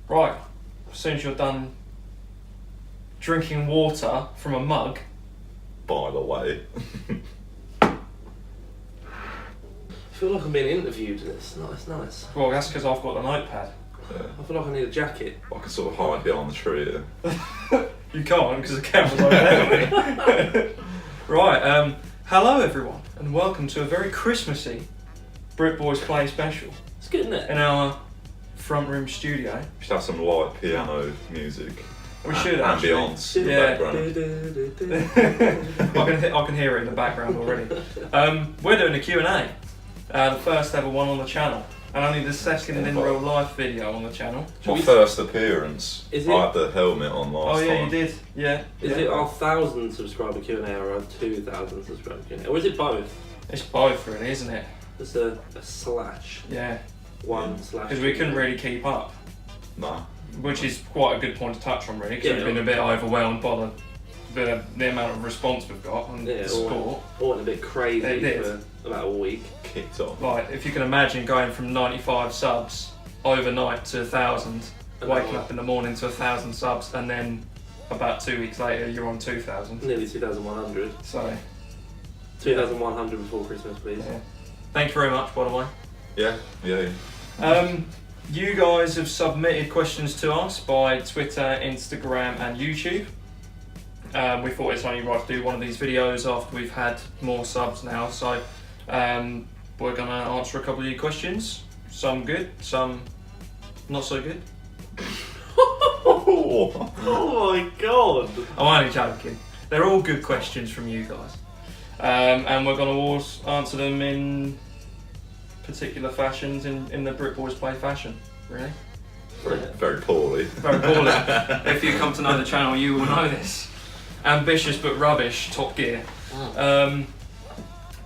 Right, as soon as you're done drinking water from a mug. By the way. I feel like I'm being interviewed. It's nice. Well, that's because I've got the notepad. Yeah. I feel like I need a jacket. I can sort of hide behind the tree here. You can't because the camera's over there. Right, hello everyone, and welcome to a very Christmassy BritBoysPlay special It's good, isn't it? in our front room studio. We should have some light piano music. We should actually. Ambience in the Yeah. background. I can hear it in the background already. We're doing a Q&A, the first ever one on the channel, and only the second in real life video on the channel. My first appearance. Is it? I had the helmet on last Oh yeah, time. you did. Yeah. Is it our 1,000 subscriber Q&A or our 2,000 subscriber Q&A? Or is it both? It's both really, isn't it? Just a slash. Yeah. Slash. Because we couldn't really keep up, Nah. which is quite a good point to touch on really, because we've been a bit overwhelmed by the amount of response we've got and the support. All went a bit crazy It did. for about a week. Kicked off. Like, if you can imagine going from 95 subs overnight to 1,000, waking up in the morning to 1,000 subs, and then about 2 weeks later you're on 2,000. Nearly 2,100. So, 2,100 before Christmas, please. yeah. Thank you very much, by the way. Yeah. You guys have submitted questions to us by Twitter, Instagram and YouTube. We thought it's only right to do one of these videos after we've had more subs now, so we're going to answer a couple of your questions. Some good, some not so good. Oh my god! I'm only joking. They're all good questions from you guys. And we're going to always answer them in particular fashions in the BritBoysPlay fashion, really. Very poorly. Very poorly. If you come to know the channel, you will know this. Ambitious but rubbish, Top Gear.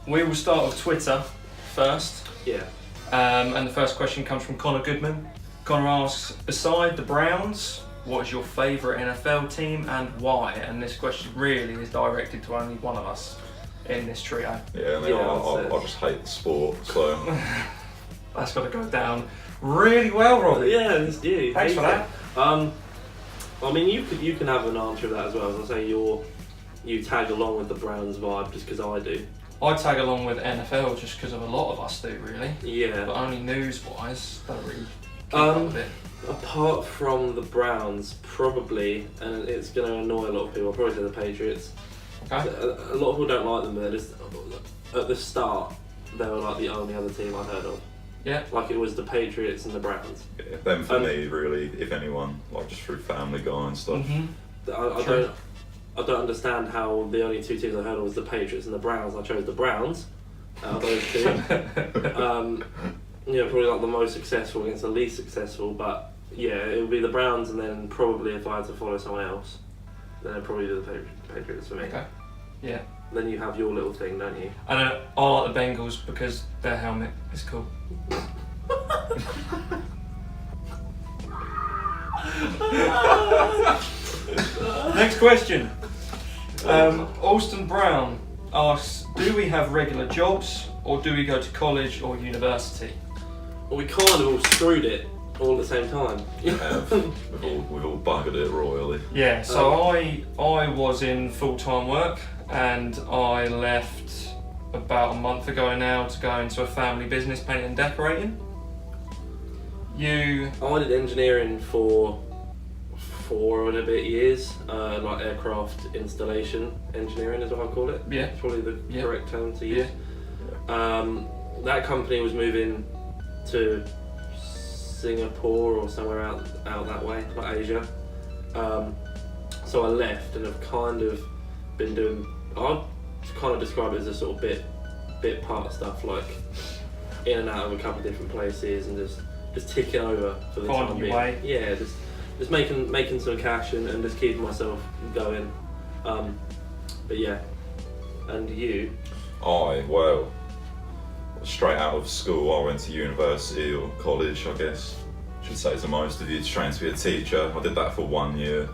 We will start with Twitter first. Yeah. And the first question comes from Connor Goodman. Connor asks, beside the Browns, what is your favourite NFL team and why? And this question really is directed to only one of us in this trio. Yeah, I just hate the sport, so. That's got to go down really well, Robbie. Yeah, it's you. Thanks for that. I mean, you can have an answer of that as well. As I say, you tag along with the Browns vibe just because I do. I tag along with NFL just because of a lot of us do, really. Yeah. But only news-wise, don't really keep up with it. Apart from the Browns, probably, and it's going to annoy a lot of people, I'll probably say the Patriots. Okay. A lot of people don't like them, but they're just, at the start, they were like the only other team I heard of. Yeah. Like it was the Patriots and the Browns. Yeah, them for me, really, if anyone, like just through Family Guy and stuff. Mm-hmm. I don't understand how the only two teams I heard of was the Patriots and the Browns. I chose the Browns out of those two. Probably like the most successful against the least successful, but yeah, it would be the Browns, and then probably if I had to follow someone else, then I'd probably do the Patriots for me. Okay. Yeah. Then you have your little thing, don't you? And I like the Bengals because their helmet is cool. Next question. Alston Brown asks, do we have regular jobs or do we go to college or university? Well, we kind of all screwed it all at the same time. We've all buggered it royally. Yeah, so I was in full-time work and I left about a month ago now to go into a family business, painting and decorating. I did engineering for 4 and a bit years, like aircraft installation engineering is what I call it. Yeah. It's probably the correct term to use. Yeah. That company was moving to Singapore or somewhere out that way, like Asia. So I left and have kind of been doing, I'd kind of describe it as a sort of bit part stuff, like in and out of a couple of different places and just ticking over for the time being. Way. Yeah, just making some cash and just keeping myself going. But yeah, and you? Well, straight out of school, I went to university or college, I guess. Should say to most of you, to train to be a teacher. I did that for 1 year.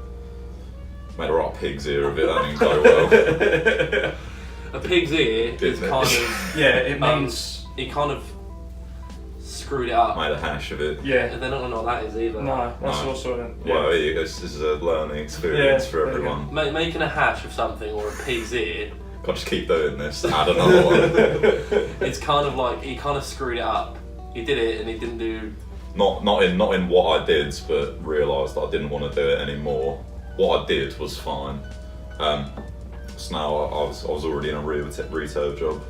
Made a right pig's ear of it, that didn't go well. A pig's ear is kind of... Yeah, it means... It kind of screwed it up. made a hash of it. Yeah. And they're not gonna know what that is either. No, that's No. also. Well, this is a learning experience for there you go. everyone. Making a hash of something or a pig's ear, Gotta just keep doing this. Add another one. it's kind of like he kind of screwed it up. He did it and he didn't do. Not in what I did, but realised that I didn't want to do it anymore. What I did was fine. So now I was already in a retail job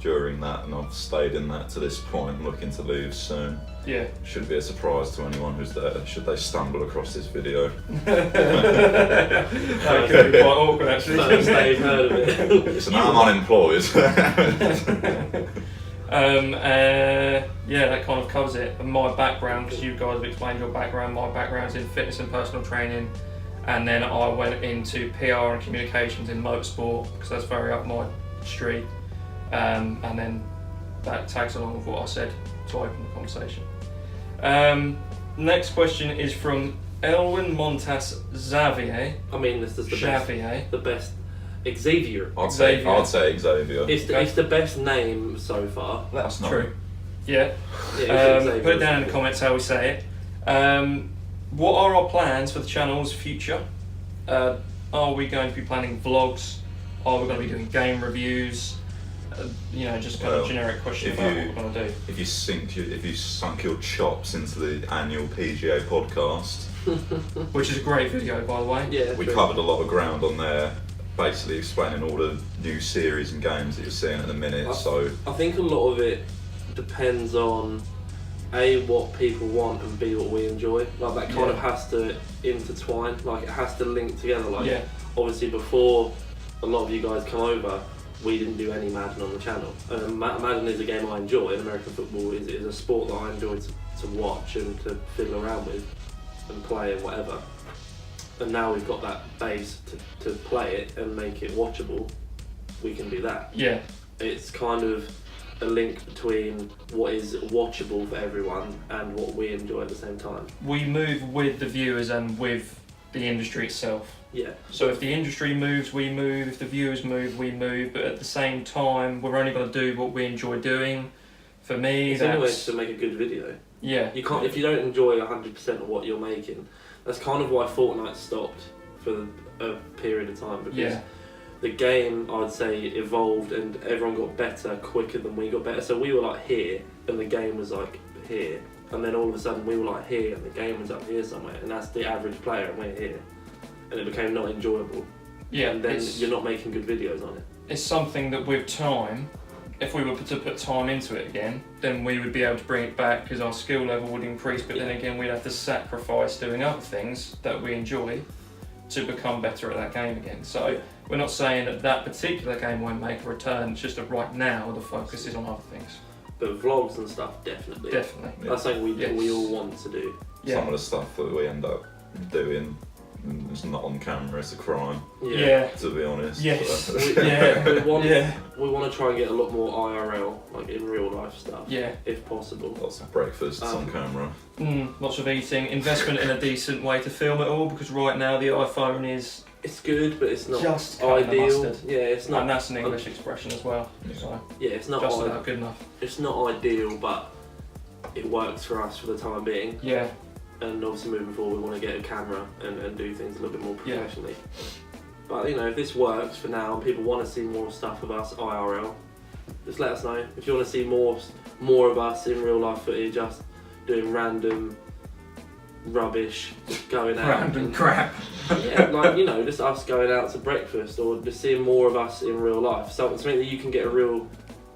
during that, and I've stayed in that to this point. I'm looking to leave soon. Yeah. Shouldn't be a surprise to anyone who's there, should they stumble across this video. That could be quite awkward actually. First they've heard of it. So now I'm unemployed. Yeah, that kind of covers it. And my background, because you guys have explained your background, my background's in fitness and personal training, and then I went into PR and communications in motorsport because that's very up my street. And then that tags along with what I said to open the conversation. Next question is from Elwin Montas Xavier. I mean, this is the best. Xavier. I'd say Xavier. It's the best name so far. Let us know. True. Yeah. Yeah, Xavier. Put it down in the comments how we say it. What are our plans for the channel's future? Are we going to be planning vlogs? Are we going to be doing game reviews? Just kind of generic question about what we're going to do. If you sunk your chops into the annual PGA podcast, Which is a great video, by the way. Yeah. we covered a lot of ground on there, basically explaining all the new series and games that you're seeing at the minute. I think a lot of it depends on A, what people want, and B, what we enjoy. Like that kind of has to intertwine. Like it has to link together. Like obviously before a lot of you guys come over, we didn't do any Madden on the channel. Madden is a game I enjoy, and American football is a sport that I enjoy to watch and to fiddle around with and play and whatever. And now we've got that base to play it and make it watchable, we can do that. Yeah. It's kind of a link between what is watchable for everyone and what we enjoy at the same time. We move with the viewers and with the industry itself. Yeah. So if the industry moves, we move. If the viewers move, we move. But at the same time, we're only going to do what we enjoy doing. For me, it's always to make a good video. Yeah. You can't if you don't enjoy 100% of what you're making. That's kind of why Fortnite stopped for a period of time, because the game, I'd say, evolved and everyone got better quicker than we got better. So we were like here and the game was like here, and then all of a sudden we were like here and the game was up here somewhere, and that's the average player and we're here, and it became not enjoyable. Yeah. And then you're not making good videos on it. It's something that with time, if we were to put time into it again, then we would be able to bring it back because our skill level would increase, but then again we'd have to sacrifice doing other things that we enjoy to become better at that game again. So we're not saying that that particular game won't make a return, it's just that right now the focus is on other things. But vlogs and stuff, definitely. Definitely. That's something we all want to do. some of the stuff that we end up doing is not on camera, it's a crime, Yeah. to be honest. Yes. We want to try and get a lot more IRL, like in real life stuff. Yeah. If possible. Lots of breakfasts on camera. Lots of eating, investment in a decent way to film it all, because right now the iPhone is It's good, but it's not just cutting the ideal. mustard. Yeah, it's not. And that's an English expression as well. So Yeah, it's not. just about good enough. It's not ideal, but it works for us for the time being. Yeah. And obviously moving forward, we want to get a camera and do things a little bit more professionally. But if this works for now and people want to see more stuff of us IRL, just let us know. If you want to see more of us in real life footage, us doing random rubbish, just going out. Random crap. Yeah, just us going out to breakfast, or just seeing more of us in real life. Something that you can get a real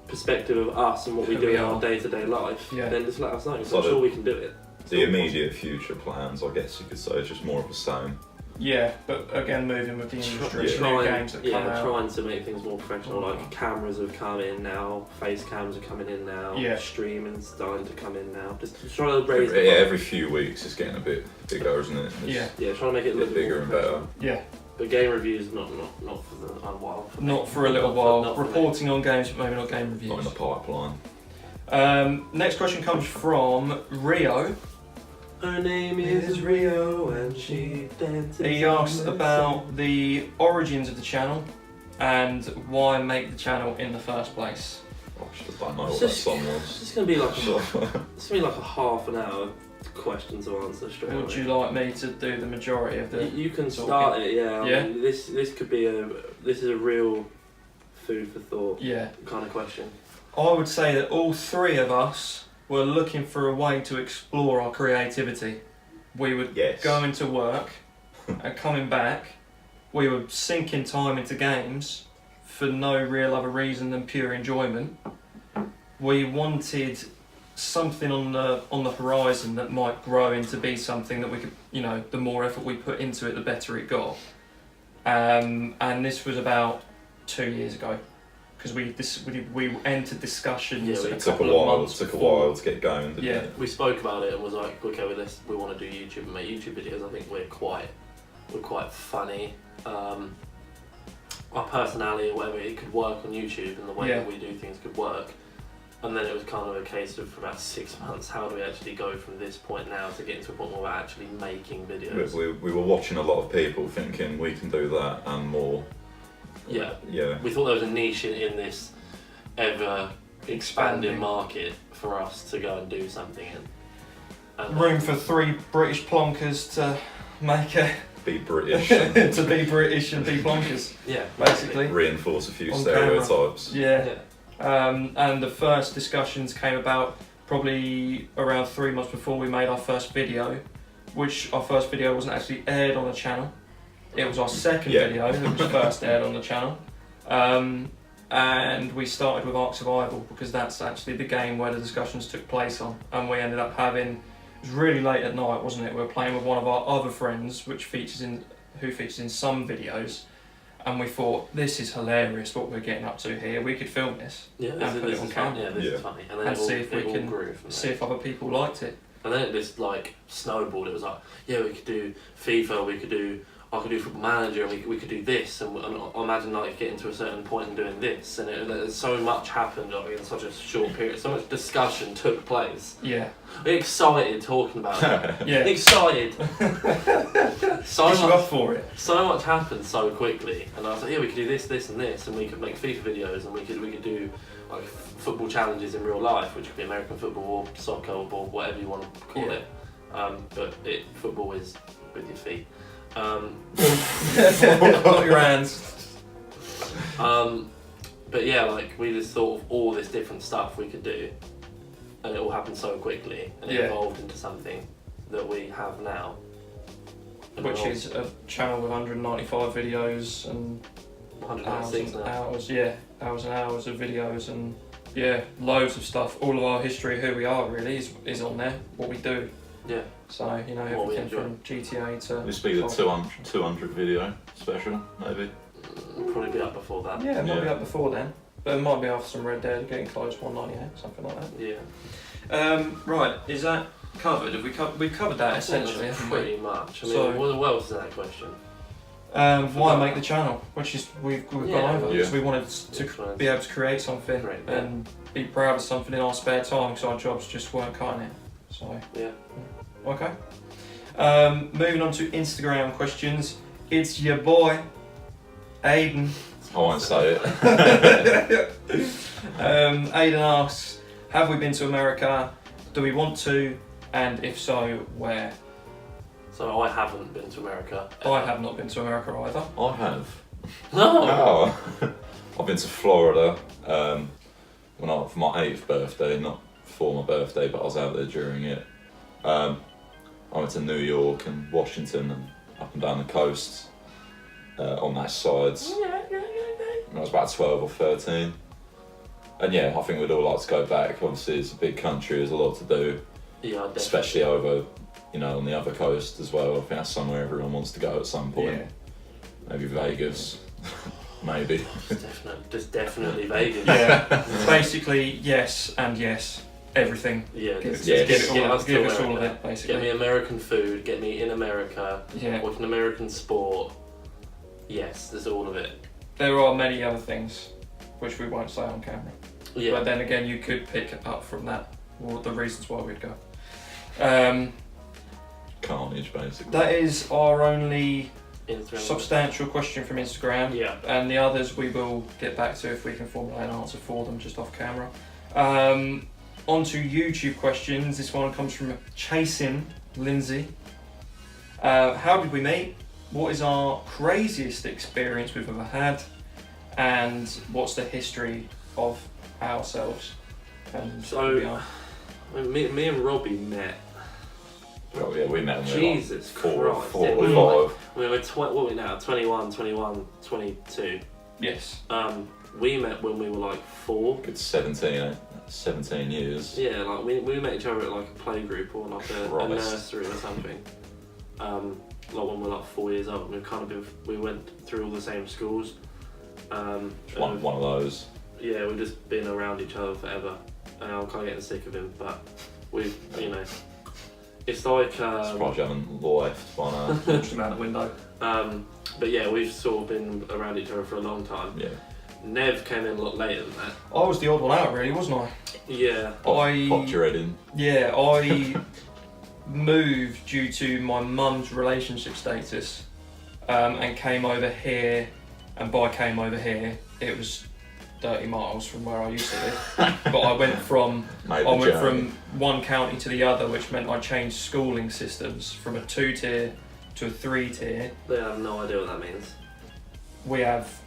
perspective of us and what we Who do we in our are. day-to-day life. Yeah. Then just let us know. I'm So sure we can do it. The immediate future plans, I guess you could say, is just more of the same. Yeah, but again, moving with the industry, new games that come out. Trying to make things more professional. Like cameras have come in now, face cams are coming in now, streaming's starting to come in now. Just trying to raise Every few weeks it's getting a bit bigger, isn't it? Yeah, trying to make it a little bit bigger and better. Yeah. But game reviews, not for the while. Not for a little while. Reporting on games, but maybe not game reviews. Not in the pipeline. Next question comes from Rio. Her name is Rio and she dances. He asked about the origins of the channel and why make the channel in the first place. I just don't know It's what that just- song It's was. just gonna be like it's gonna be like a half an hour question to answer straight Would away. you like me to do the majority of the? You can talking? start it, yeah. I Yeah? mean, this could be this is a real food for thought Yeah. kind of question. I would say that all three of us were looking for a way to explore our creativity. We would Yes. go into work and coming back, we were sinking time into games for no real other reason than pure enjoyment. We wanted something on the horizon that might grow into be something that we could, the more effort we put into it, the better it got. And this was about 2 years ago, because we entered discussions Yeah, a It took a couple of while. It months took a before. while to get going. Didn't Yeah. it? We spoke about it and was like, okay, well, we want to do YouTube and make YouTube videos. I think we're quite funny. Our personality or whatever, it could work on YouTube, and the way Yeah. that we do things could work. And then it was kind of a case of, for about 6 months, how do we actually go from this point now to get to a point where we're actually making videos? We were watching a lot of people thinking we can do that and more. Yeah. Yeah. We thought there was a niche in this ever expanding Expanding. market for us to go and do something in. And, Room for 3 British plonkers to make a Be British. to be British and be plonkers, yeah, basically. Reinforce a few On stereotypes. Yeah. Yeah. And the first discussions came about probably around 3 months before we made our first video, which our first video wasn't actually aired on the channel. It was our second Yeah. video that was first aired on the channel. And we started with Ark Survival because that's actually the game where the discussions took place on. And we ended up having, it was really late at night, wasn't it? We were playing with one of our other friends, who features in some videos. And we thought, this is hilarious what we're getting up to here. We could film this Yeah, and this, put it this on is fun. camera. Yeah, this Yeah. is funny. And then And it all, see if we it all can grew from see there. if other people liked it. And then it just like snowballed. It was like, yeah, we could do FIFA, I could do Football Manager, and we could do this, and I imagine like getting to a certain point and doing this, and so much happened like, in such a short period. So much discussion took place. Yeah. Excited talking about it. Yeah. Excited. so Push you much, up for it. so much happened so quickly, and I was like, yeah, we could do this, this, and this, and we could make FIFA videos, and we could do like football challenges in real life, which could be American football or soccer or whatever you want to call Yeah. it. But football is with your feet. Not your hands. But yeah, like we just thought of all this different stuff we could do, and it all happened so quickly, and it Yeah. evolved into something that we have now. And Which we're is a channel with 195 videos and all hours 196 and now. hours, hours and hours of videos and loads of stuff. All of our history, who we are really, is on there. What we do. Yeah, So What we everything enjoy. from GTA to. This will be the 200 video special, maybe. it'll probably be up before that. Yeah, it might be Yeah. up before then, but it might be after some Red Dead, getting close 198, something like that. Yeah. Right, is that covered? Have we covered that I think that's essentially? haven't we? pretty much. I mean, So- what else is in that question? Why make the channel? Which is we've Yeah. gone over because Yeah. we wanted to Influence. be able to create something Great, yeah. and be proud of something in our spare time because our jobs just weren't cutting it. So Yeah. okay. Moving on to Instagram questions. It's your boy, Aiden. I won't say it. Aiden asks, have we been to America? Do we want to? And if so, where? So I haven't been to America. I have not been to America either. I have. No. Oh. I've been to Florida for my 8th birthday, not for my birthday, but I was out there during it. I went to New York and Washington and up and down the coast on that side. When I was about 12 or 13. And yeah, I think we'd all like to go back. Obviously, it's a big country, there's a lot to do, Yeah, definitely. especially over, on the other coast as well. I think that's somewhere everyone wants to go at some point. Maybe Vegas, maybe. Just definitely Vegas. Yeah. Basically, yes and yes. Everything. Yeah, Give, just Yes. give it all, us to give us all of America. it, basically. Get me American food, get me in America, Yeah. watch an American sport. Yes, there's all of it. There are many other things which we won't say on camera. Yeah. But then again, you could pick up from that the reasons why we'd go. Carnage, basically. That is our only Instagram. Substantial question from Instagram. Yeah. And the others we will get back to if we can formulate an answer for them just off camera. On to YouTube questions. This one comes from Chasing Lindsay. How did we meet? What is our craziest experience we've ever had? And what's the history of ourselves? And So, me and Robbie met. Well, yeah, we met when we were Jesus like four Christ. or We were five. We were what are we now? 21, 22. yes. We met when we were like 4. Good 17 years. Yeah, like we met each other at like a playgroup or like a Christ. nursery or something. Like when we were like 4 years old. We went through all the same schools. One of those. Yeah, we've just been around each other forever, and I'm kind of getting sick of him. But we've, it's like. Surprised you haven't left by now. Launched him out the window. But yeah, we've sort of been around each other for a long time. Yeah. Nev came in a lot later than that. I was the odd one out, really, wasn't I? Yeah. Popped your head in. Yeah, I moved due to my mum's relationship status, and came over here. And by came over here, it was 30 miles from where I used to live. But I went from one county to the other, which meant I changed schooling systems from a 2-tier to a 3-tier. They have no idea what that means. We have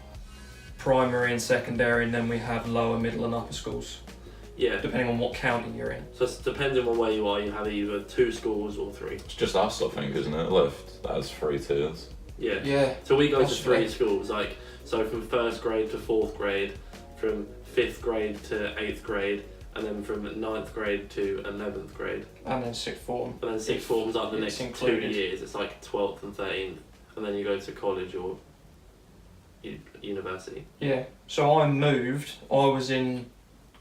primary and secondary, and then we have lower, middle and upper schools, Yeah. depending on what county you're in. So it's depending on where you are, you have either 2 schools or 3. It's just us, I think, isn't it? Left. That has 3 tiers. Yeah. Yeah. So we go to Possibly. 3 schools, so from 1st grade to 4th grade, from 5th grade to 8th grade, and then from 9th grade to 11th grade. And then sixth form. And then sixth form's like the It's next included. 2 years. It's like 12th and 13th, and then you go to college or university. Yeah. So I moved. I was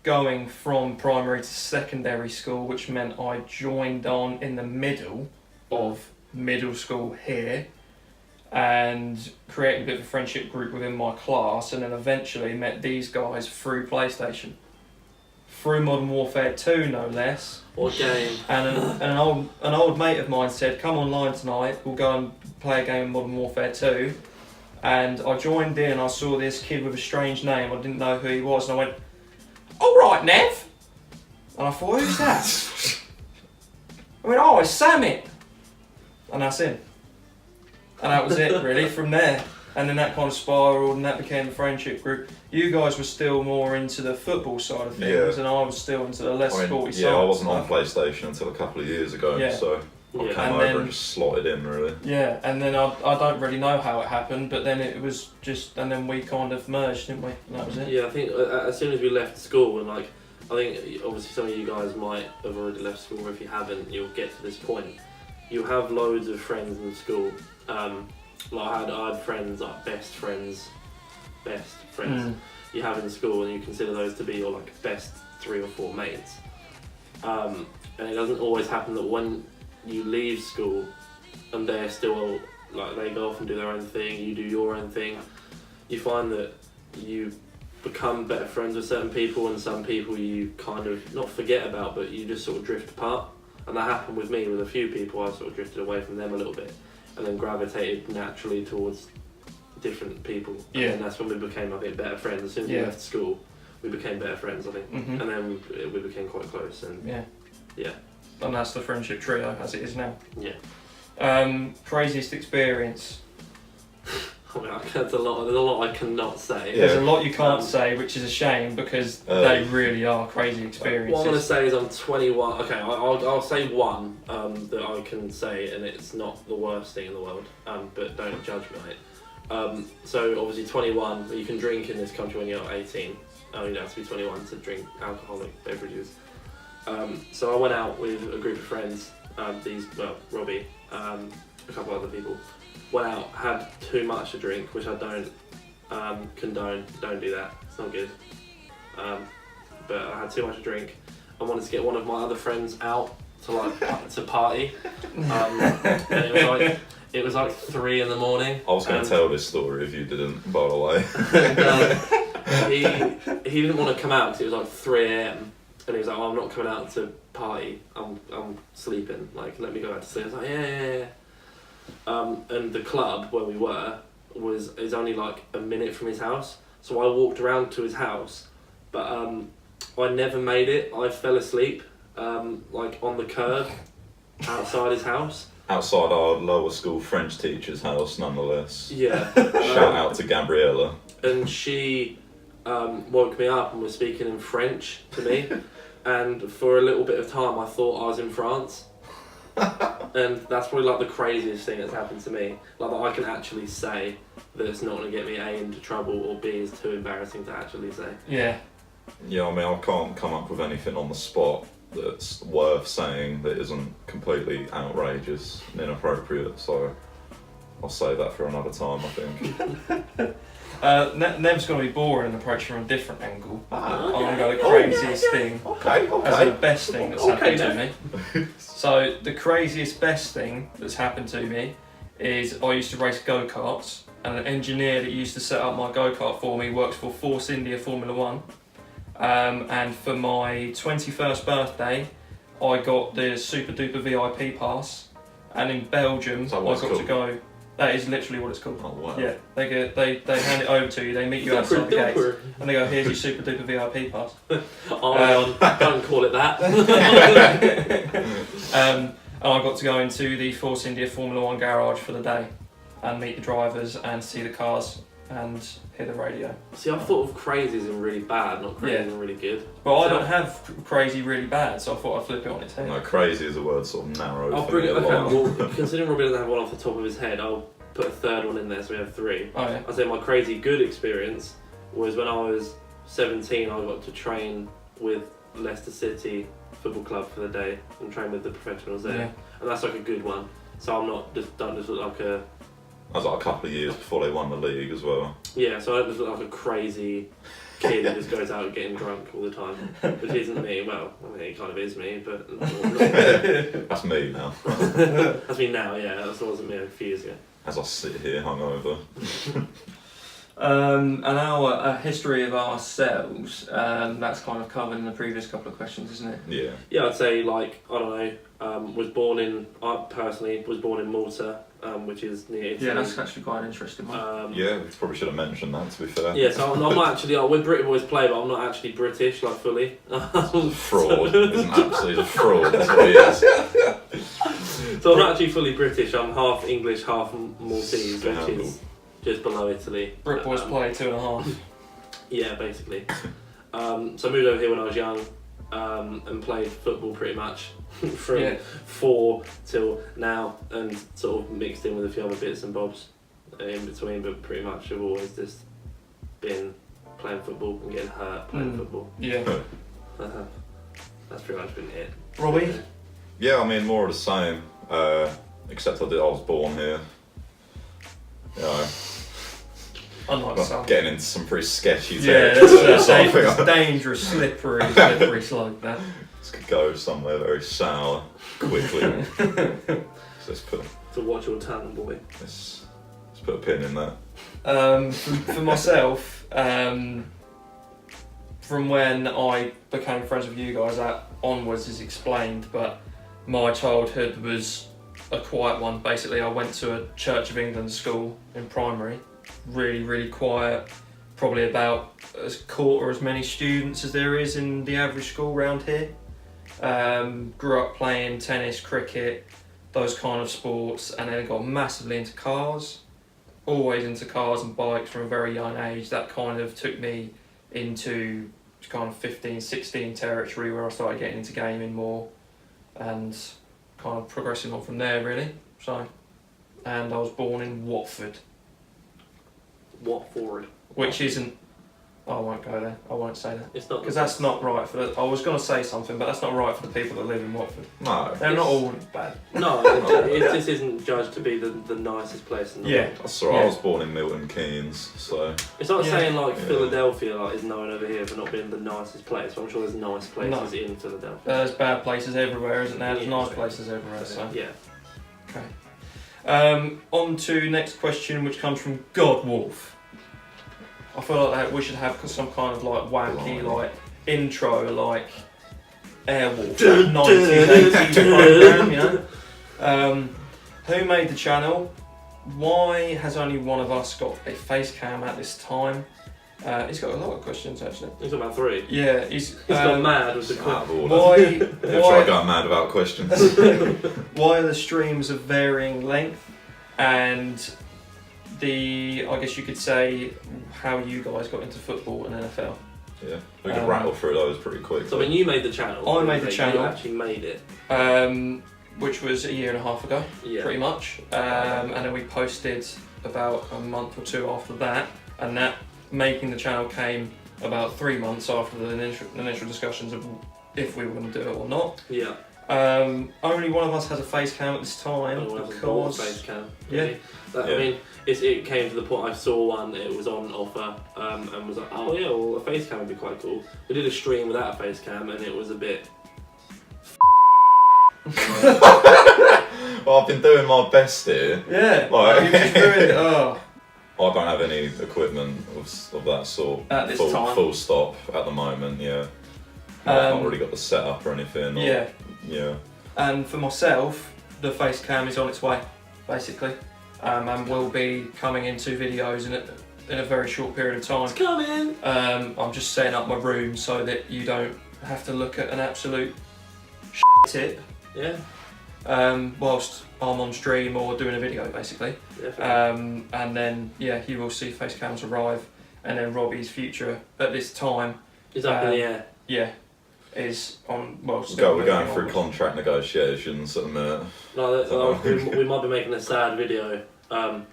going from primary to secondary school, which meant I joined on in the middle of middle school here, and created a bit of a friendship group within my class, and then eventually met these guys through PlayStation. Through Modern Warfare 2, no less. What game? And an old mate of mine said, "Come online tonight, we'll go and play a game of Modern Warfare 2. And I joined in, I saw this kid with a strange name, I didn't know who he was, and I went, "Alright, Nev!" And I thought, "Who's that?" I went, "Oh, it's Samit!" And that's him. And that was it, really, from there. And then that kind of spiraled, and that became a friendship group. You guys were still more into the football side of things, and I was still into the less sporty side. Yeah, I wasn't stuff. on PlayStation until a couple of years ago, Yeah. so I Yeah. came And over then- and just slotted in, really. Yeah, and then I don't really know how it happened, but then it was just, and then we kind of merged, didn't we? And that was it. Yeah, I think as soon as we left school, and I think obviously some of you guys might have already left school, or if you haven't, you'll get to this point. You have loads of friends in school. I had friends, like best friends you have in school, and you consider those to be your like best 3 or 4 mates. And it doesn't always happen that when you leave school and they're still like they go off and do their own thing, you do your own thing, you find that you become better friends with certain people, and some people you kind of not forget about, but you just sort of drift apart. And that happened with me with a few people. I sort of drifted away from them a little bit, and then gravitated naturally towards different people. Yeah. And then that's when we became, I think, better friends. As soon as we Yeah. left school, we became better friends, I think. Mhm. And then we became quite close. And Yeah. And that's the friendship trio as it is now. yeah. Craziest experience. I mean, there's a lot I cannot say. Yeah. There's a lot you can't say, which is a shame because they really are crazy experiences. What I'm going to say is I'm 21. Okay, I'll say one that I can say, and it's not the worst thing in the world, but don't judge me on it. So obviously 21, you can drink in this country when you're 18. You don't have to be 21 to drink alcoholic beverages. So I went out with a group of friends, Robbie, a couple other people. Went out, had too much to drink, which I don't condone. Don't do that. It's not good. But I had too much to drink. I wanted to get one of my other friends out to party. And it was like 3 in the morning. I was going to tell this story if you didn't, by the way. And, he didn't want to come out because it was like 3 a.m. And he was like, "Oh, I'm not coming out to party. I'm sleeping. Like, let me go out to sleep." I was like, "Yeah." and the club where we were is only like a minute from his house. So I walked around to his house, but I never made it. I fell asleep like on the curb outside his house. Outside our lower school French teacher's house, nonetheless. Yeah. Shout out to Gabriella. And she woke me up and was speaking in French to me. And for a little bit of time, I thought I was in France. And that's probably like the craziest thing that's happened to me. Like that I can actually say that it's not going to get me A, into trouble, or B, is too embarrassing to actually say. Yeah. Yeah, I mean, I can't come up with anything on the spot that's worth saying that isn't completely outrageous and inappropriate, so I'll save that for another time, I think. Nev's going to be boring and approach from a different angle. I'm going to go the Okay. craziest thing Okay. as the best thing that's Okay, happened to me. So the craziest best thing that's happened to me is I used to race go-karts, and an engineer that used to set up my go-kart for me works for Force India Formula 1. And for my 21st birthday, I got the super duper VIP pass, and in Belgium Is that I what got it's to called? go. That is literally what it's called. Oh, wow. Yeah, they hand it over to you. They meet you outside the gates, and they go, "Here's your super duper VIP pass." Don't call it that. And I got to go into the Force India Formula 1 garage for the day, and meet the drivers and see the cars and hear the radio. See, I thought of crazy as in really bad, not crazy as in really good. But I So- don't have crazy really bad, so I thought I'd flip it on its head. No, crazy is a word sort of narrow. I'll for bring me it. a Okay, lot. well, considering Robbie doesn't have one off the top of his head, I'll put a third one in there, so we have three. Oh yeah. I'd say my crazy good experience was when I was 17. I got to train with Leicester City Football Club for the day and train with the professionals there, Yeah. and that's like a good one. So I'm not don't just look like a That was like a couple of years before they won the league as well. yeah. So I don't just look like a crazy kid who just goes out getting drunk all the time, which isn't me. Well, I mean, it kind of is me, but That's me now. that's me now. Yeah, that wasn't me a few years ago. As I sit here hungover. And our history of ourselves, that's kind of covered in the previous couple of questions, isn't it? Yeah. Yeah, I'd say like I don't know. I personally was born in Malta, which is near Italy. Yeah, that's actually quite an interesting one. Yeah, we probably should have mentioned that, to be fair. Yeah, so I'm not actually. We're BritBoysPlay, but I'm not actually British, like fully. Fraud. He's an absolute fraud. That's what he is. So I'm not actually fully British. I'm half English, half Maltese, Scandal. which is just below Italy. BritBoysPlay 2.5. Yeah, basically. So I moved over here when I was young, and played football pretty much from 4 till now, and sort of mixed in with a few other bits and bobs in between, but pretty much I've always just been playing football and getting hurt playing football. Yeah. That's pretty much been it. Robbie? Yeah, I mean, more of the same. Except I was born here. You know, Unlike well, some. getting into some pretty sketchy Yeah, territory. that's so I think it's dangerous, slippery slope there. this could go somewhere very sour quickly. So let's watch your tongue, boy. let's put a pin in that. For myself, from when I became friends with you guys, that onwards is explained, but my childhood was a quiet one. Basically, I went to a Church of England school in primary, really quiet, probably about a quarter as many students as there is in the average school around here. Grew up playing tennis, cricket, those kind of sports, and then got massively into cars. Always into cars and bikes from a very young age. That kind of took me into kind of 15, 16 territory where I started getting into gaming more and kind of progressing on from there really. So, and I was born in Watford. Watford. Which isn't, I won't go there, I won't say that. It's not Because that's not right for the, I was going to say something, but that's not right for the people that live in Watford. No. They're not all bad. No, this isn't judged to be the nicest place in the world. That's all right. I was born in Milton Keynes, so It's like saying like Yeah. Philadelphia like is known over here for not being the nicest place. But I'm sure there's nice places No. in Philadelphia. There's bad places everywhere, isn't there? There's Yeah. nice places everywhere, so. Yeah. Okay. On to next question, which comes from Godwolf. I feel like we should have some kind of like wacky like intro, like Airwolf, 1980s program, you know. Who made the channel? Why has only one of us got a face cam at this time? He's got a lot of questions actually. He's got about 3. Yeah, He's gone mad with the Out of quick. order. Why? If I got mad about questions. Why are the streams of varying length? And I guess you could say how you guys got into football and NFL. Yeah, we can rattle through those pretty quick. So when you made the channel, I made the channel. You actually made it. Which was a year and a half ago, Yeah. pretty much. And then we posted about a month or 2 after that, and that making the channel came about 3 months after the initial discussions of if we were going to do it or not. Yeah. Only one of us has a face cam at this time because face cam. yeah. I mean, it came to the point I saw one. It was on offer, and was like, oh yeah, well a face cam would be quite cool. We did a stream without a face cam, and it was a bit. Well, I've been doing my best here. Yeah, Like, you just ruined it. Oh. I don't have any equipment of that sort. At this time. Full stop at the moment, yeah. I've not really got the setup or anything. Or, Yeah. Yeah. And for myself, the face cam is on its way, basically, and will be coming into videos in a very short period of time. It's coming. I'm just setting up my room so that you don't have to look at an absolute tip. Yeah. Whilst I'm on stream or doing a video, basically. Definitely. And then you will see face cams arrive, and then Robbie's future at this time. It's up in the air. Yeah. Is on We're going through contract negotiations at the minute. No, we might be making a sad video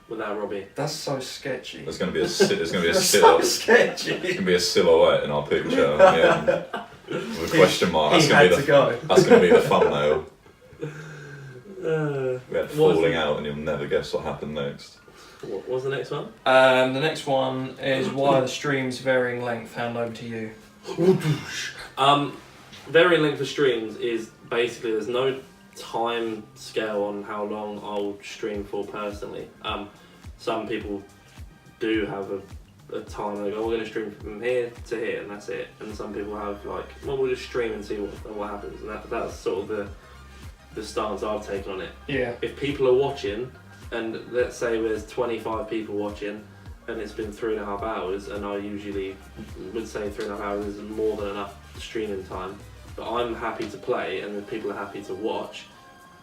without Robbie. That's so sketchy. There's going to be a silhouette. So sketchy. There's going to be a silhouette in our picture. Yeah. With a question mark. That's going to be the thumbnail. We had falling out, and you'll never guess what happened next. What was the next one? The next one is why the streams varying length. Hand over to you. Varying length of streams is basically there's no time scale on how long I'll stream for personally. Some people do have a time, they go, we're going to stream from here to here and that's it. And some people have like, well, we'll just stream and see what happens. And that's sort of the stance I've taken on it. Yeah. If people are watching, and let's say there's 25 people watching, and it's been 3.5 hours, and I usually would say 3.5 hours is more than enough streaming time, but I'm happy to play, and if people are happy to watch,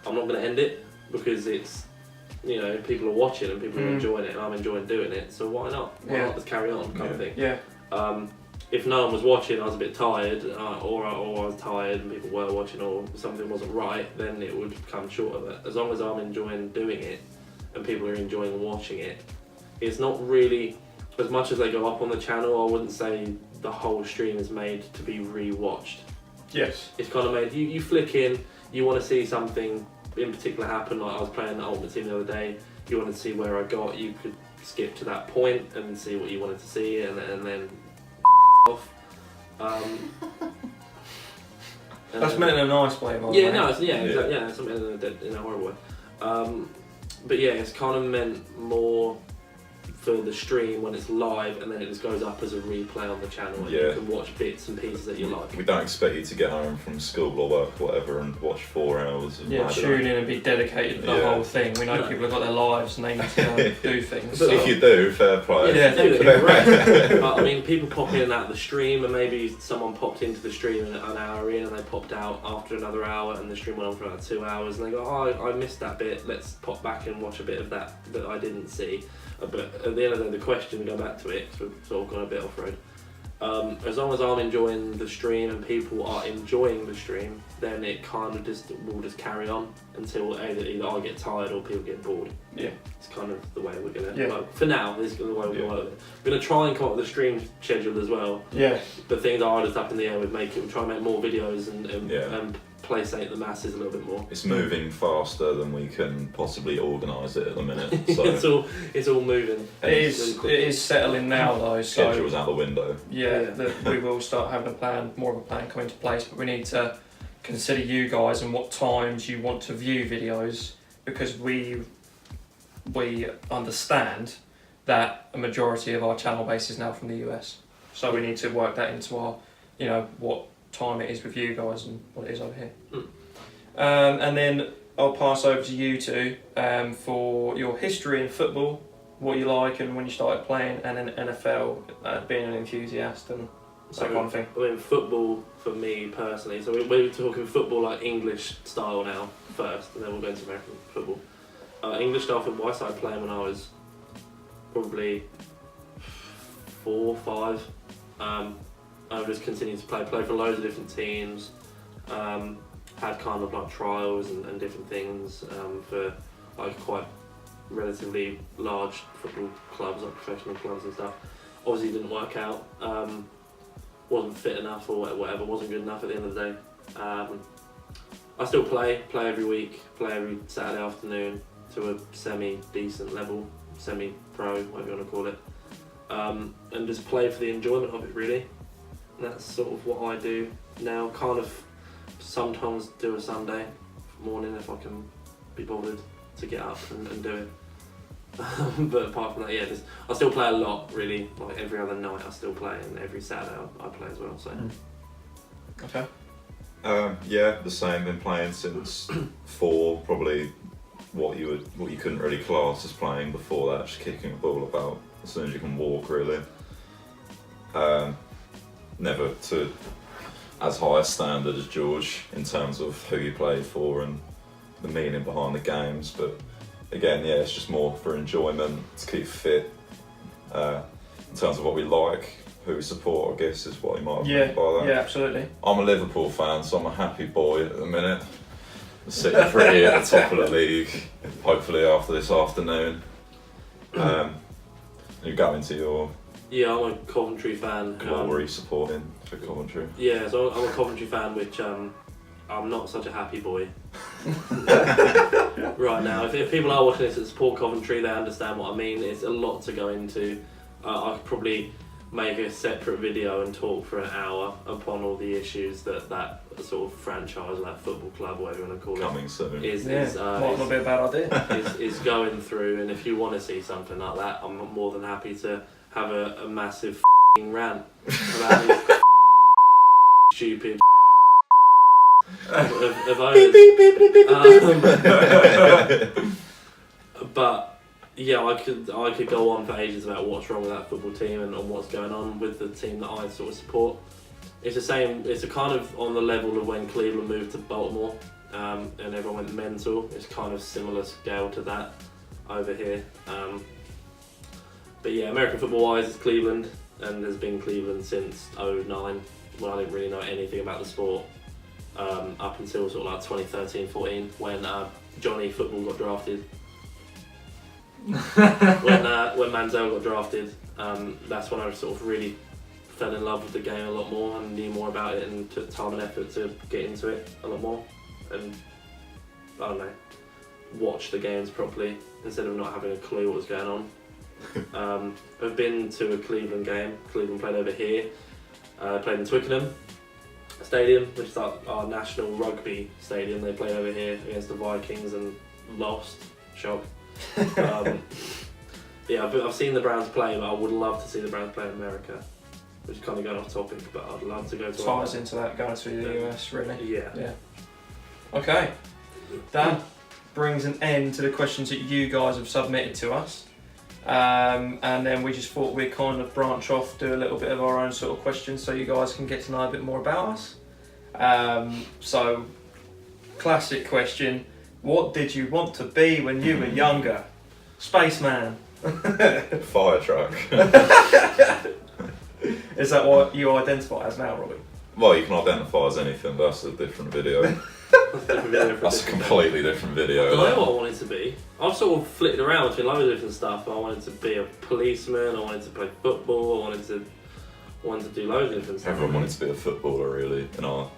I'm not going to end it, because it's, people are watching and people are enjoying it, and I'm enjoying doing it, so why not? Why not just carry on, kind of thing. Yeah. If no one was watching, I was a bit tired, or I was tired and people were watching, or something wasn't right, then it would come short of it. As long as I'm enjoying doing it, and people are enjoying watching it, it's not really, as much as they go up on the channel, I wouldn't say the whole stream is made to be re-watched. Yes. It's kind of made, you flick in, you want to see something in particular happen, like I was playing the Ultimate Team the other day, you wanted to see where I got, you could skip to that point and see what you wanted to see, and then off. That's meant in a nice way, by the yeah, way. no, it's something in a horrible way. But yeah, it's kind of meant more for the stream when it's live, and then it just goes up as a replay on the channel, and you can watch bits and pieces that you like. We don't expect you to get home from school or work or whatever and watch 4 hours of tune in and be dedicated to the whole thing. We know people have got their lives and they need to go and do things. But if you do, fair play. Yeah, But I mean, people pop in and out of the stream, and maybe someone popped into the stream an hour in, and they popped out after another hour, and the stream went on for about 2 hours, and they go, oh, I missed that bit, let's pop back and watch a bit of that I didn't see. But at the end of the day, the question, go back to it, because we've sort of gone a bit off road. As long as I'm enjoying the stream and people are enjoying the stream, then it kind of will just carry on until either I get tired or people get bored. Yeah. It's kind of the way we're going to, for now, this is the way we're going to work with it. We're going to try and come up with a stream schedule as well. Yeah. But things are just up in the air, we'll try and make more videos and playstate the masses a little bit more. It's moving faster than we can possibly organise it at the minute. So it's all moving. It is settling now though. So schedule's out the window. We will start having more of a plan come into place, but we need to consider you guys and what times you want to view videos, because we understand that a majority of our channel base is now from the US. So we need to work that into our, what time it is with you guys and what it is over here. And then I'll pass over to you two for your history in football, what you like and when you started playing, and then NFL, being an enthusiast and that kind of thing. I mean, football for me personally. So we're talking football like English style now first, and then we'll go into American football. English style football, I started playing when I was probably 4, 5. I just continued to play for loads of different teams. Had kind of like trials and different things for like quite relatively large football clubs, like professional clubs and stuff. Obviously didn't work out, wasn't fit enough or whatever, wasn't good enough at the end of the day. I still play every week, play every Saturday afternoon to a semi-decent level, semi-pro, whatever you want to call it, and just play for the enjoyment of it really. And that's sort of what I do now, kind of sometimes do a Sunday morning if I can be bothered to get up and do it. But apart from that, yeah, I still play a lot really, like every other night I still play, and every Saturday I play as well, so. Okay. Yeah, the same, been playing since 4, probably what you couldn't really class as playing before that, just kicking a ball about as soon as you can walk really. Never to as high a standard as George in terms of who you play for and the meaning behind the games, but again, yeah, it's just more for enjoyment, to keep fit. In terms of what we like, who we support, I guess is what you might have meant by that. Yeah, absolutely. I'm a Liverpool fan, so I'm a happy boy at the minute. Sitting pretty at the top of the league, hopefully after this afternoon. You go into your Yeah, I'm a Coventry fan. glory supporting for Coventry. Yeah, so I'm a Coventry fan, which I'm not such a happy boy right now. If people are watching this that support Coventry, they understand what I mean. It's a lot to go into. I could probably make a separate video and talk for an hour upon all the issues that sort of franchise, that football club, whatever you want to call it, Coming soon. Might not be a bad idea. is going through. And if you want to see something like that, I'm more than happy to have a massive rant about these stupid of owners. But yeah, I could go on for ages about what's wrong with that football team and what's going on with the team that I sort of support. It's the same. It's a kind of on the level of when Cleveland moved to Baltimore, and everyone went mental. It's kind of similar scale to that over here. But yeah, American football-wise, it's Cleveland, and has been Cleveland since 2009, when I didn't really know anything about the sport, up until sort of like 2013-14, when Johnny Football got drafted. When Manziel got drafted, that's when I sort of really fell in love with the game a lot more and knew more about it and took time and effort to get into it a lot more and, I don't know, watch the games properly instead of not having a clue what was going on. I've been to a Cleveland game. Cleveland played over here. Played in Twickenham Stadium, which is our national rugby stadium. They played over here against the Vikings and lost. Shock. Yeah, I've seen the Browns play, but I would love to see the Browns play in America. Which is kind of going off topic, but I'd love to go to. Ties into that, going to the US, really. Yeah. Okay. That brings an end to the questions that you guys have submitted to us. And then we just thought we'd kind of branch off, do a little bit of our own sort of questions so you guys can get to know a bit more about us. So, classic question, what did you want to be when you were younger? Spaceman. Fire truck. Is that what you identify as now, Robbie? Well, you can identify as anything, but that's a different video. That's a completely different video. I don't know what I wanted to be. I've sort of flipped around between loads of different stuff. I wanted to be a policeman, I wanted to play football, I wanted to do loads of different stuff. Everyone wanted to be a footballer, really, in our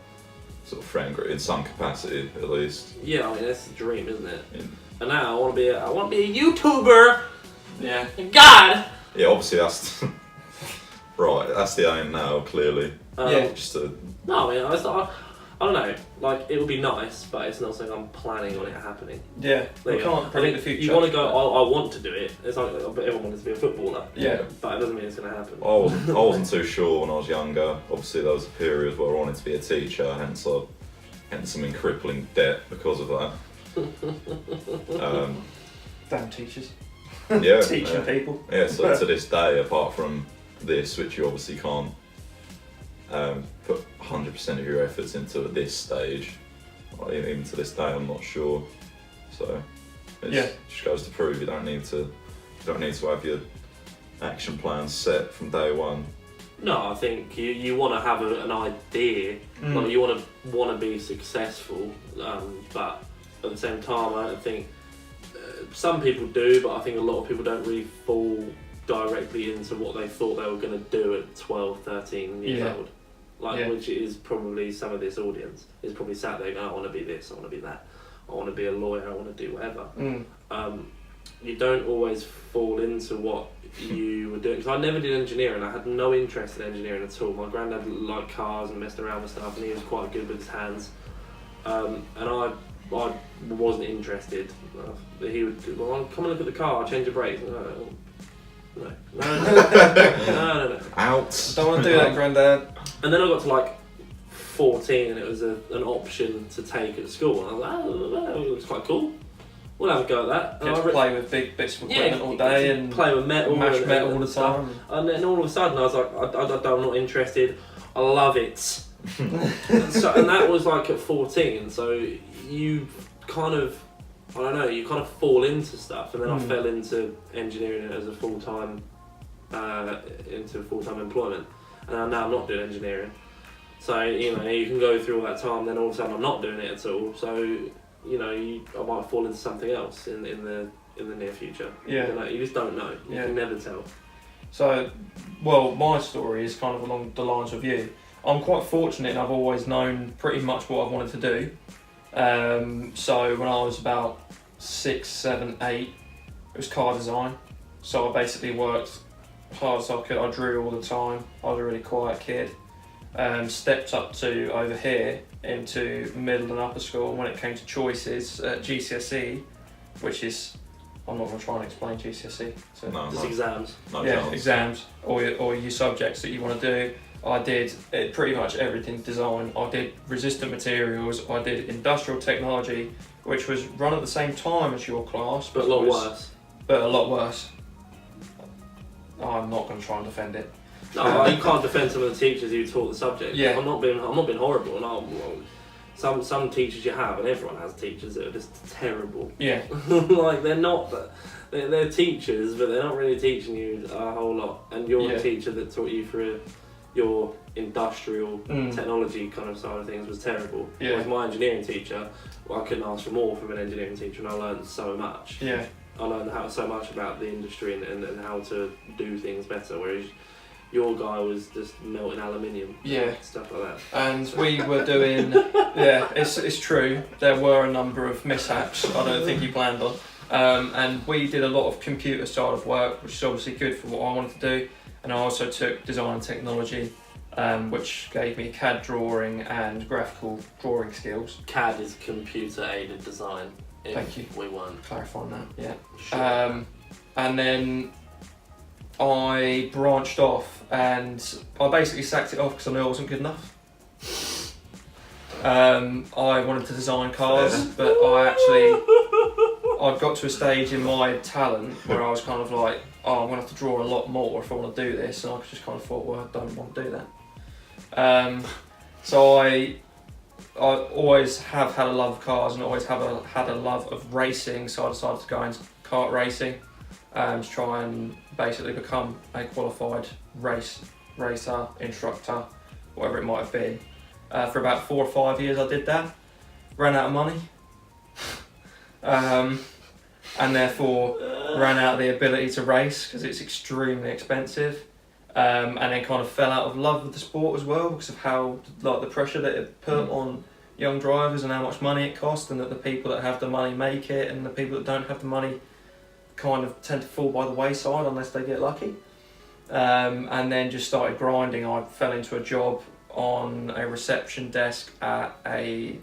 sort of friend group, in some capacity, at least. Yeah, I mean, that's the dream, isn't it? Yeah. And now I want to be a YouTuber! Yeah. God! Yeah, obviously that's... right, that's the aim now, clearly. Yeah. Just to... No, I mean, I don't know, like, it would be nice, but it's not something I'm planning on it happening. Yeah, we can't predict the future. You want to go, I want to do it. It's like everyone wants to be a footballer. Yeah. But it doesn't mean it's going to happen. I wasn't too sure when I was younger. Obviously, there was a period where I wanted to be a teacher, hence I'm in crippling debt because of that. Damn teachers. Yeah, Teaching people. Yeah, so to this day, apart from this, which you obviously can't put 100% of your efforts into at this stage, even to this day, I'm not sure. So it just goes to prove you don't need to have your action plans set from day one. No, I think you want to have an idea, like you want to be successful, but at the same time, I think some people do, but I think a lot of people don't really fall directly into what they thought they were going to do at 12, 13 years old. Which is probably some of this audience is probably sat there going, I want to be this, I want to be that, I want to be a lawyer, I want to do whatever. You don't always fall into what you were doing, because I never did engineering. I had no interest in engineering at all. My granddad liked cars and messed around with stuff, and he was quite good with his hands, and I wasn't interested. He would, well, come and look at the car, I'll change the brakes. No. Out. Don't want to do that, Granddad. And then I got to like 14 and it was an option to take at school, and I was like, it looks quite cool. We'll have a go at that. Get to play with big bits of equipment all day and play with metal, mash metal all the time. And then all of a sudden I was like, I'm not interested. I love it. and that was like at 14. So you kind of, I don't know, you kind of fall into stuff, and then I fell into engineering as a full-time employment, and now I'm not doing engineering. So you can go through all that time, then all of a sudden I'm not doing it at all. So I might fall into something else in the near future. Yeah, you just don't know. You can never tell. So, well, my story is kind of along the lines of you. I'm quite fortunate, and I've always known pretty much what I've wanted to do. So when I was about 6, 7, 8, it was car design. So I basically worked hard as I could. I drew all the time. I was a really quiet kid. Stepped up to over here into middle and upper school when it came to choices at GCSE, which is, I'm not going to try and explain GCSE. So just exams. Exams, or your subjects that you want to do. I did pretty much everything design. I did resistant materials, I did industrial technology, which was run at the same time as your class. But a lot worse. But a lot worse. I'm not going to try and defend it. No, you can't defend some of the teachers who taught the subject. Yeah. I'm not being horrible. Some teachers you have, and everyone has teachers that are just terrible. Yeah. Like they're teachers, but they're not really teaching you a whole lot. And you're a teacher that taught you through your industrial technology kind of side of things was terrible. Yeah. Whereas my engineering teacher, I couldn't ask for more from an engineering teacher, and I learned so much. Yeah. I learned so much about the industry and how to do things better, whereas your guy was just melting aluminium, stuff like that. And we were doing, it's true, there were a number of mishaps I don't think he planned on. And we did a lot of computer side of work, which is obviously good for what I wanted to do. And I also took design and technology, which gave me CAD drawing and graphical drawing skills. CAD is computer aided design. Thank you. We weren't clarifying that. Yeah. Sure. And then I branched off, and I basically sacked it off because I knew I wasn't good enough. I wanted to design cars, but I got to a stage in my talent where I was kind of like, I'm going to have to draw a lot more if I want to do this, and I just kind of thought, well, I don't want to do that. So I always have had a love of cars and always had a love of racing, so I decided to go into kart racing. To try and basically become a qualified racer, instructor, whatever it might have been. For about 4 or 5 years I did that, ran out of money, and therefore ran out of the ability to race because it's extremely expensive, and then kind of fell out of love with the sport as well because of how the pressure that it put on young drivers and how much money it cost, and that the people that have the money make it and the people that don't have the money kind of tend to fall by the wayside unless they get lucky. And then just started grinding. I fell into a job on a reception desk at a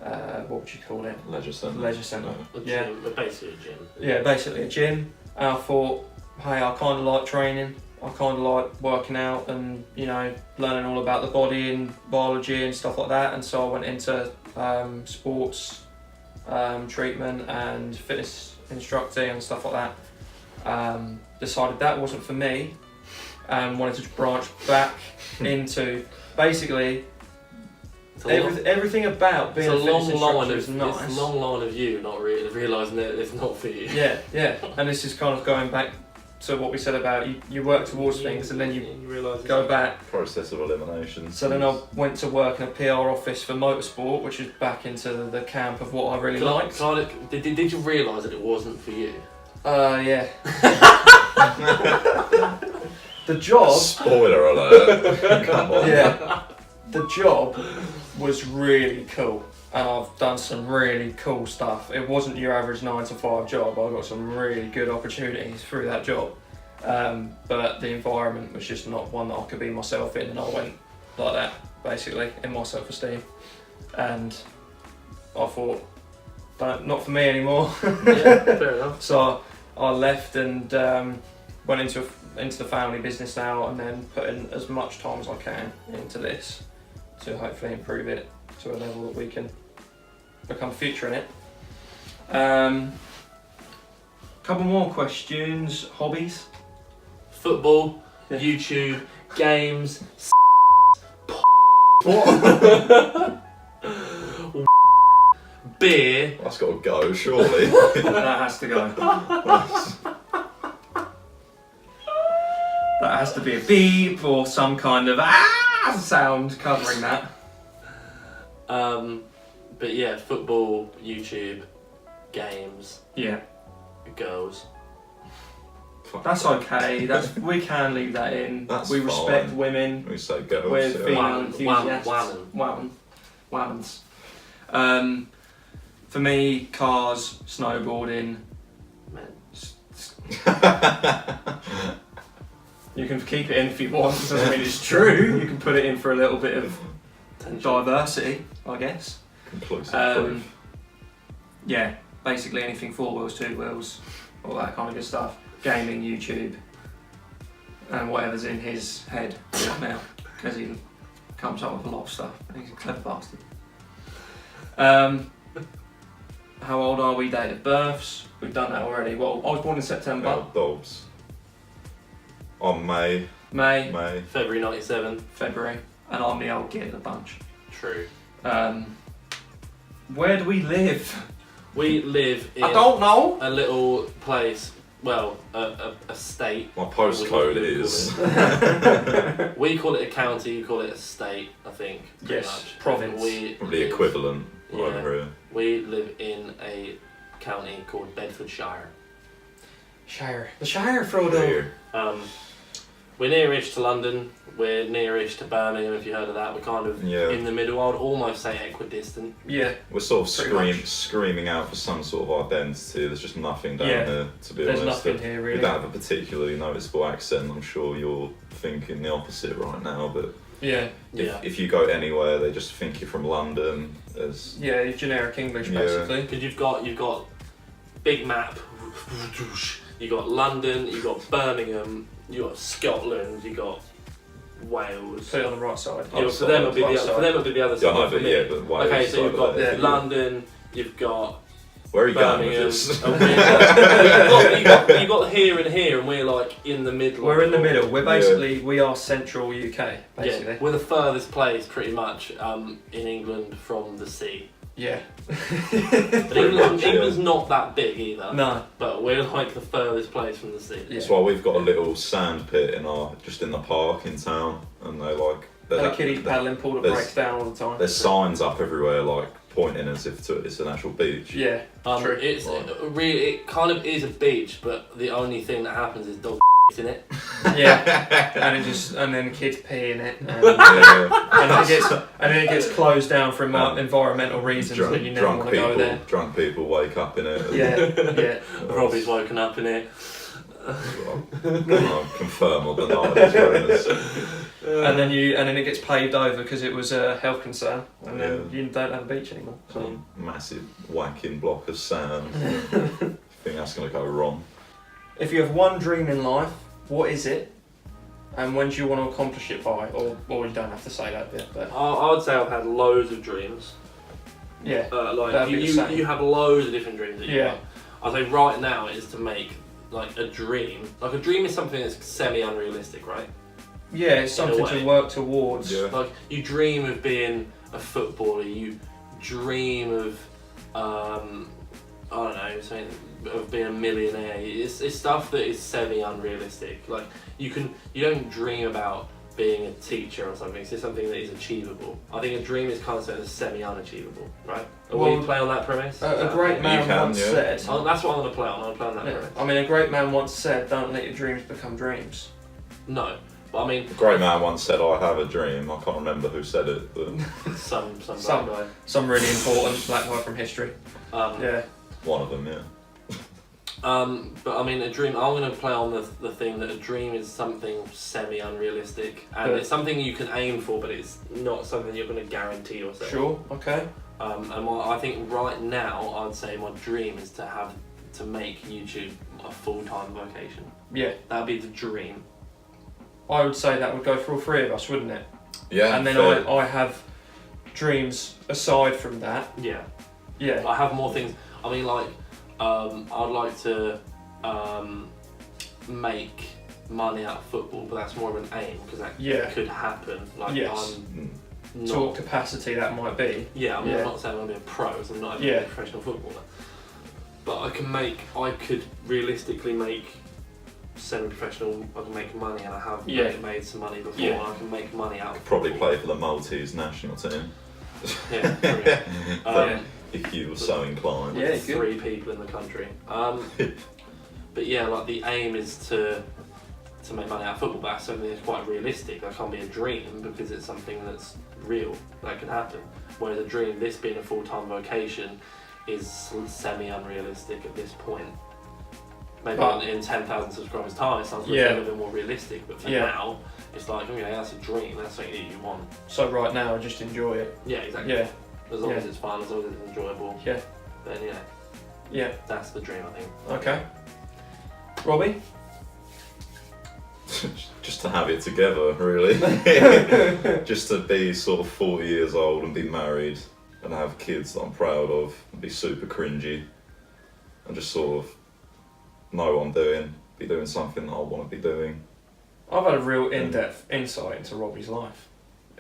what would you call it? Leisure centre. Leisure centre. Yeah, basically a gym. Yeah, basically a gym. And I thought, hey, I kind of like training. I kind of like working out and learning all about the body and biology and stuff like that. And so I went into sports treatment and fitness instructing and stuff like that. Decided that wasn't for me and wanted to branch back into basically everything about being a fitness instructor is nice. It's a long line of you not really realising that it's not for you. Yeah. And this is kind of going back to what we said about you work towards things and then you realise go back. Process of elimination. So then I went to work in a PR office for motorsport, which is back into the camp of what I really liked. Did you realise that it wasn't for you? Yeah. The job. Spoiler alert. Come on. Yeah. The job was really cool, and I've done some really cool stuff. It wasn't your average 9 to 5 job. I got some really good opportunities through that job, but the environment was just not one that I could be myself in, and I went like that basically in my self-esteem, and I thought, not for me anymore. Yeah, fair enough. So I left and went into the family business now, and then put in as much time as I can into this to hopefully improve it to a level that we can become future in it. Couple more questions. Hobbies? Football, Yeah. YouTube, games, What? beer. That's got to go, surely. That has to go. That has to be a beep or some kind of sound covering that. But yeah, football, YouTube, games, Yeah. girls. That's okay. We can leave that in. That's we respect fine. women. We say girls. We're yeah. female enthusiasts. Whammons. For me, cars, snowboarding. Man. You can keep it in if you want. It doesn't mean it's true. You can put it in for a little bit of diversity, I guess. Conclusive proof. Yeah, basically anything 4 wheels, 2 wheels, all that kind of good stuff. Gaming, YouTube, and whatever's in his head right now, because he comes up with a lot of stuff. He's a clever bastard. How old are we? Date of births? We've done that already. Well, I was born in September. Well, Dobbs. On May. February 97. February, and I'm the old git of the bunch. True. Where do we live? We live in I don't know. a little place, well, a state. My postcode is. We call it a county, you call it a state, I think. Pretty Yes, much. province. We Probably live- equivalent Yeah. over here. We live in a county called Bedfordshire. Shire. The Shire, Frodo. Here. We're nearish to London, we're nearish to Birmingham, if you heard of that. We're kind of Yeah. in the middle. I would almost say equidistant. Yeah. We're sort of Pretty much. screaming out for some sort of identity. There's just nothing down Yeah. here, to be There's honest. nothing here We really. don't have a particularly noticeable accent. I'm sure you're thinking the opposite right now, but Yeah. if you go anywhere, they just think you're from London. There's Yeah, your generic English Yeah. basically. Because you've got big map, you got London, you got Birmingham, you got Scotland, you got Wales. Put it on the right side. Oh, For them, it'll be right the side. other yeah, side. no, for but me. yeah, but Wales Okay, so you've got over there. London, you've got Where are you going Birmingham. with this? you got here and here, and we're like in the middle. We're in the of it all. middle. We're basically we are central UK basically. Yeah, we're the furthest place, pretty much, in England from the sea. Yeah. But England's not that big either. No. But we're like the furthest place from the sea. Yeah. That's why we've got a little sand pit just in the park in town, and they like. And a kiddie paddling pool that there's- breaks down all the time. There's signs up everywhere, like pointing as if it's an actual beach. Yeah. True. It's Right. really, it kind of is a beach, but the only thing that happens is dog in it. Yeah. and then kids pee in it. And, Yeah. and then it gets closed down for environmental reasons that you never want to go there. Drunk people wake up in it. and- Yeah. Robbie's woken up in it. I'll confirm or deny these rumours. And then it gets paved over because it was a health concern, and then Yeah. you don't have a beach anymore. So. Some massive whacking block of sand. I think that's going to go wrong. If you have one dream in life, what is it? And when do you want to accomplish it by? Or you don't have to say that bit, but I would say I've had loads of dreams. Yeah. Like that'd be the same. you have loads of different dreams that you Yeah. want. I think right now is to make like a dream. Like a dream is something that's semi-unrealistic, right? Yeah, it's In a something way. to work towards. Yeah. Like you dream of being a footballer. You dream of I don't know, something of being a millionaire. It's stuff that is semi-unrealistic. Like you don't dream about being a teacher or something. It's just something that is achievable. I think a dream is kind of something that's semi-unachievable, right? Will you play on that premise? A great man once said. Oh, that's what I'm going to play on. I'm going to play on that Yeah. premise. I mean, a great man once said, "Don't let your dreams become dreams." No, but I mean, A great man once said, "I have a dream." I can't remember who said it, but some Some- guy. Some really important black guy from history. Yeah. one of them, yeah. But I mean, a dream. I'm going to play on the thing that a dream is something semi-unrealistic, and Good. it's something you can aim for, but it's not something you're going to guarantee yourself. Sure. Okay. I think right now, I'd say my dream is to make YouTube a full-time vocation. Yeah. That'd be the dream. I would say that would go for all three of us, wouldn't it? Yeah. And then fair. I have dreams aside from that. Yeah. Yeah. I have more things. I mean, like, I'd like to make money out of football, but that's more of an aim because that Yeah. could happen. Like, Yes. I'm To not. what capacity that might be. Yeah, I'm Yeah. not saying I'm going to be a pro, so I'm not Yeah. a professional footballer. But I could realistically make semi-professional. I can make money, and I have Yeah. made some money before. Yeah. And I can make money out of Probably football. play for the Maltese national team. Yeah, brilliant. Yeah. If you were so inclined. Yeah, good. 3 people in the country. But yeah, like the aim is to make money out of football, but that's something that's quite realistic. That can't be a dream because it's something that's real, that can happen. Whereas a dream, this being a full-time vocation, is semi-unrealistic at this point. Maybe But- in 10,000 subscribers' time, it sounds Yeah. a little bit more realistic. But for Yeah. now, it's like, okay, that's a dream. That's something that you want. So right now, I just enjoy it. Yeah, exactly. Yeah. As long Yeah. as it's fun, as long as it's enjoyable. Yeah. Then yeah, Yeah. that's the dream, I think. Okay. Robbie? Just to have it together, really. Just to be sort of 40 years old and be married and have kids that I'm proud of and be super cringy and just sort of know what I'm doing, be doing something that I want to be doing. I've had a real in-depth insight into Robbie's life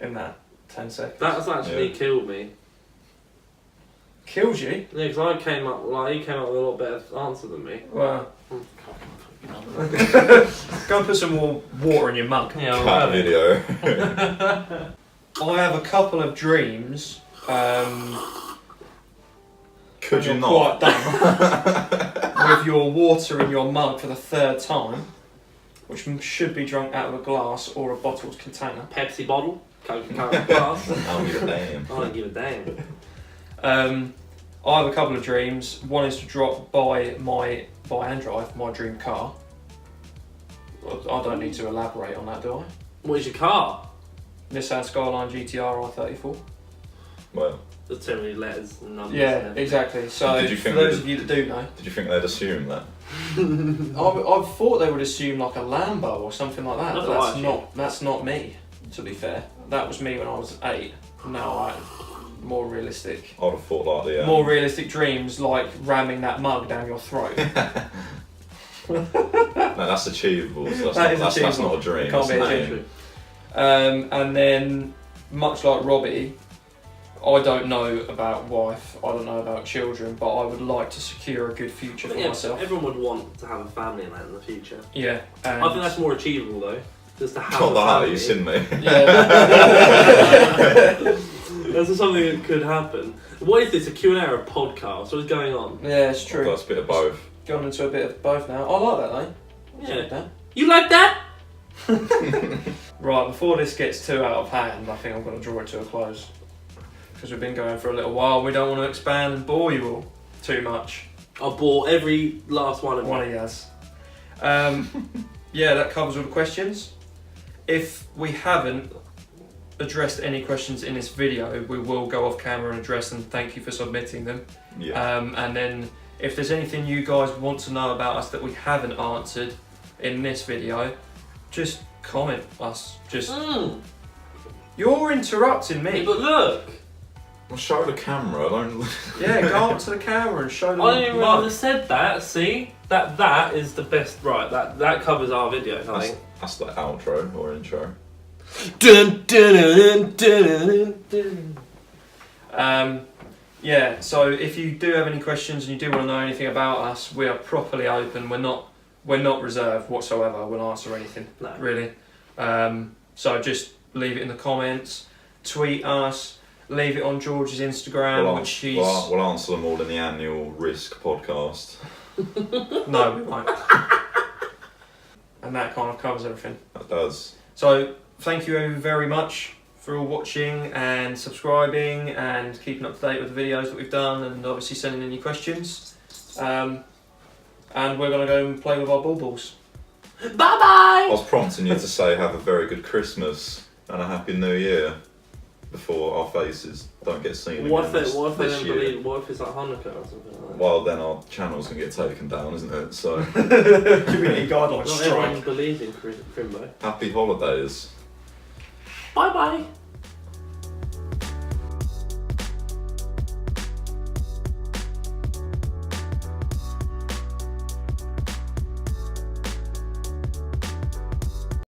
in that 10 seconds. That's actually Yeah. killed me. Kills you? Yeah, because he came up with a lot better answer than me. Well, Mm. go and put some more water in your mug. Yeah, Cat video. I have a couple of dreams. Could you You're not? quite done with your water in your mug for the 3rd time, which should be drunk out of a glass or a bottled container. Pepsi bottle, Coca-Cola glass. I don't give a damn. I don't give a damn. I have a couple of dreams. One is to buy and drive my dream car. I don't need to elaborate on that, do I? What is your car? Nissan Skyline GTR R34. Well, There's too many letters and numbers. Yeah, and everything. exactly. So Did you for think those we of you that do know, did you think they'd assume that? I thought they would assume like a Lambo or something like that. That's But what I that's not me. To be fair, that was me when I was 8. No, more realistic. I'd have thought like the More realistic dreams like ramming that mug down your throat. No, that's achievable. So that's achievable. not a dream. It can't that's be an achievable. aim. And then, much like Robbie, I don't know about wife, I don't know about children, but I would like to secure a good future for Yeah, myself. everyone would want to have a family in that in the future. Yeah. And I think that's more achievable though. Just to have Not a that, family. you seen me. That's something that could happen. What is this? A Q&A or a podcast? What is going on? Yeah, it's true. That's a bit of both. Gone into a bit of both now. I like that though. Yeah. You like that? Right, before this gets too out of hand, I think I'm going to draw it to a close. Because we've been going for a little while, we don't want to expand and bore you all too much. I bought every last one of One them. of yours. Yeah, that covers all the questions. If we haven't addressed any questions in this video, we will go off camera and address them. Thank you for submitting them. Yeah. And then if there's anything you guys want to know about us that we haven't answered in this video, just comment us. Just You're interrupting me. But look! Well, show the camera. I don't. Yeah, go up to the camera and show them. I didn't love. realise I said that. See, that is the best. Right, that covers our video. I think. That's the outro or intro. Dun, dun, dun, dun, dun, dun. Yeah, so if you do have any questions and you do want to know anything about us, we are properly open. We're not reserved whatsoever. We'll answer anything, No. really. So just leave it in the comments, tweet us, leave it on George's Instagram, which he's... We'll answer them all in the annual Risk podcast. No, we won't. And that kind of covers everything. That does. So thank you very much for all watching and subscribing and keeping up to date with the videos that we've done, and obviously sending in your questions. And we're going to go and play with our balls. Bye bye! I was prompting you to say have a very good Christmas and a happy New Year before our faces don't get seen What again if they this don't year. believe? What if it's like Hanukkah or something like that? Well, then our channel's going to get taken down, isn't it? So, Community guidelines Not strike. everyone believes in Crimbo. happy holidays. Bye bye!